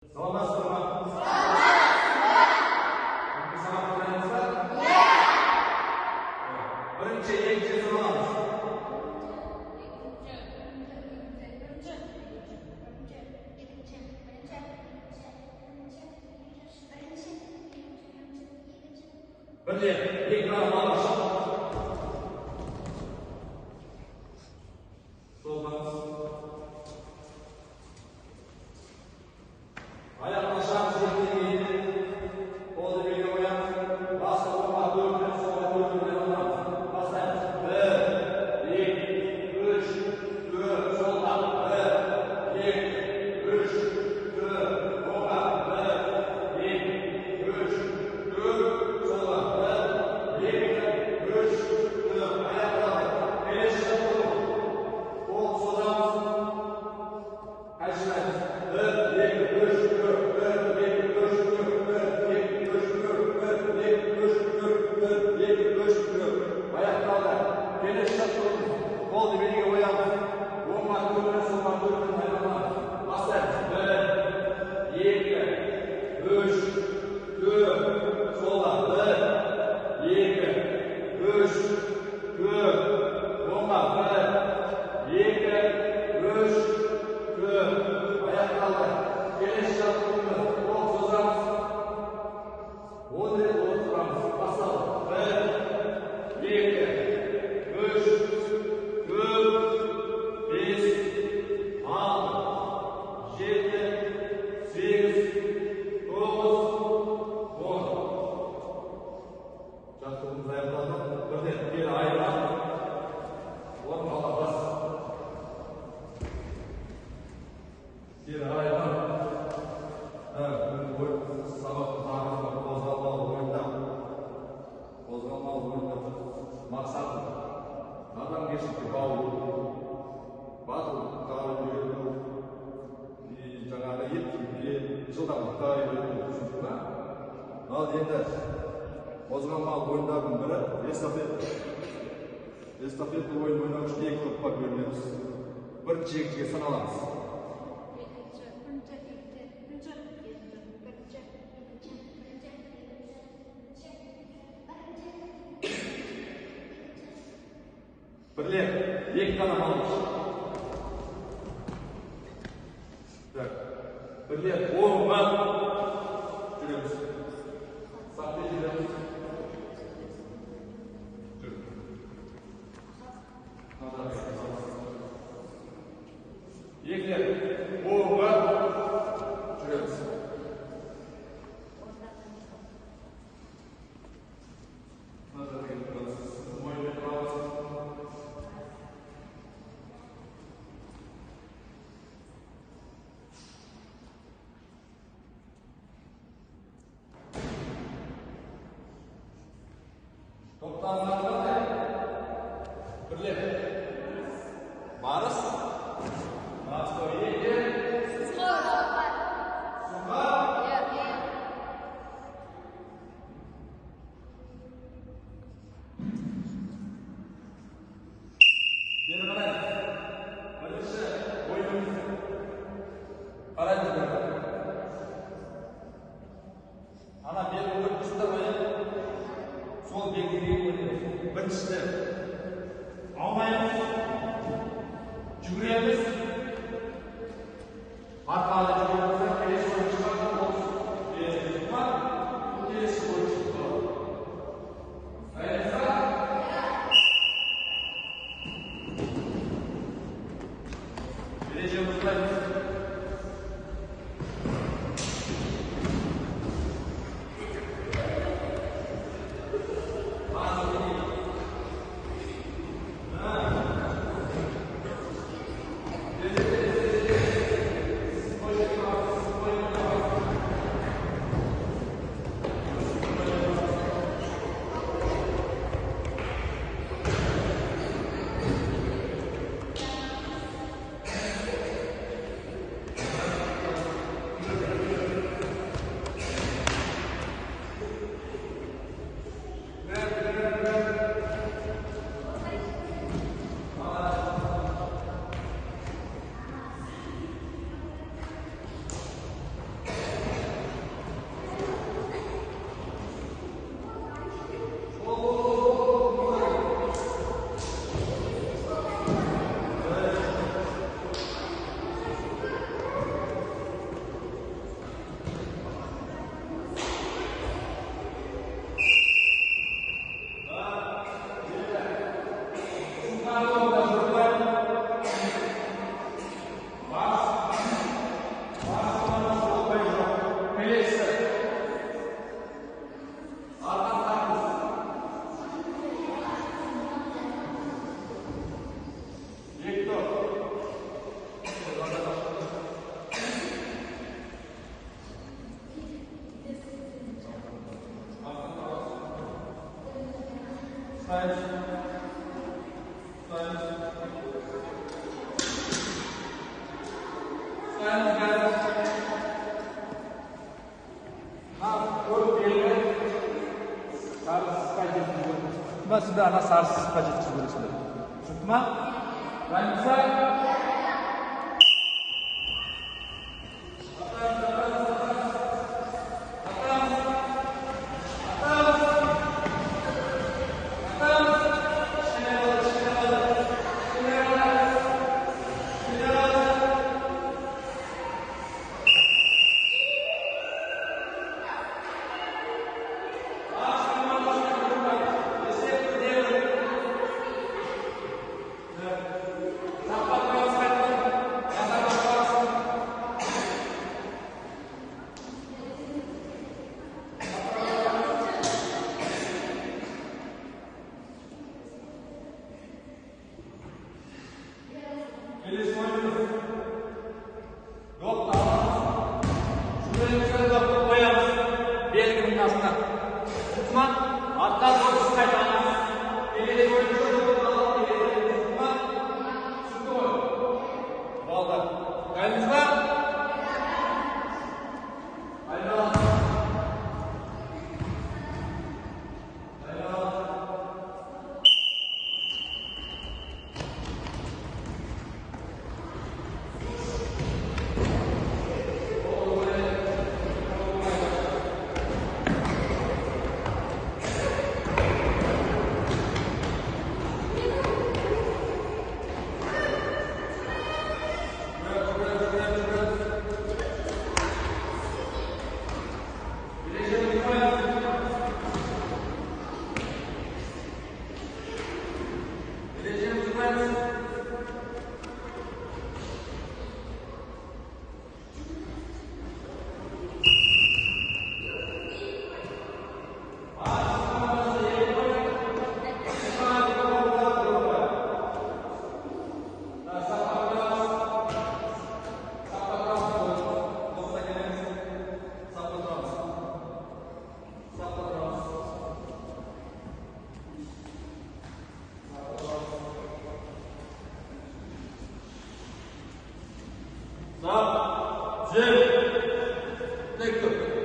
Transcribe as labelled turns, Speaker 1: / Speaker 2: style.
Speaker 1: Саламатсыздар ма? Сабақ тыңдаймыздар? Бірінші, екінші сұрағымыз. Бірде, екран алып. Солғаңыз. Аяққа шағын жердегі қолды белге қоямыз. Басқа қолға бөлініп, солға бөлініп аламыз. Бастаймыз. 1, 2, 3, 4, солға. 1, 2, 3, 4, қолға. 1, 2, 3, 4, солға. 1, 2, 3, 4, аяқтарды. Келесі жаттығу. Қолды созамыз. Қайшылаймыз. 1, 2, 3, 4, 1, 2, 3, 4, 1, 2, 3, 4, 1, 2, 3, 4, 1, 2, 3, 4. Аяқталды. Келесі жаттығуымыз. Қолды белге қоямыз. Оңға бөлініп, солға бөлініп айналамыз. Бастаймыз. 1, 2, 3, 4, солға. 1, 2, 3, 4, оңға. 1, 2, 3, 4. Аяқталды. Келесі жаттығуымыз. Қол созамыз. 10 рет отырамыз. Басталды. 1, 2, 3, 4, 5, 6, 7, 8, 9, 10. Жаттығуымыз аяқталды. Бірден бері айырған. Орын алабыз. Бері айырған. Сабақтың тақырыбы қозғалмалы ойындар мақсаты адамгершілікке баулу, батылдыққа үйрету, жаңағы ептілікке, жылдамдыққа үйрету түсіндік па? Ал енді қозғалмалы ойындардың бірі эстафета. Эстафета ойын ойнау үшін екі топқа бөлінеміз. Бірінші екіншіге саналамыз. Бірлер, екі қадам алыңыз. Бірлер, оңға жүреміз. Сақтай жүреміз. Жүр. Екілер, оңға жүреміз.
Speaker 2: Sudah anak sarsis pajak sudah. Cuma lancar.
Speaker 1: Stop. Jim. Take the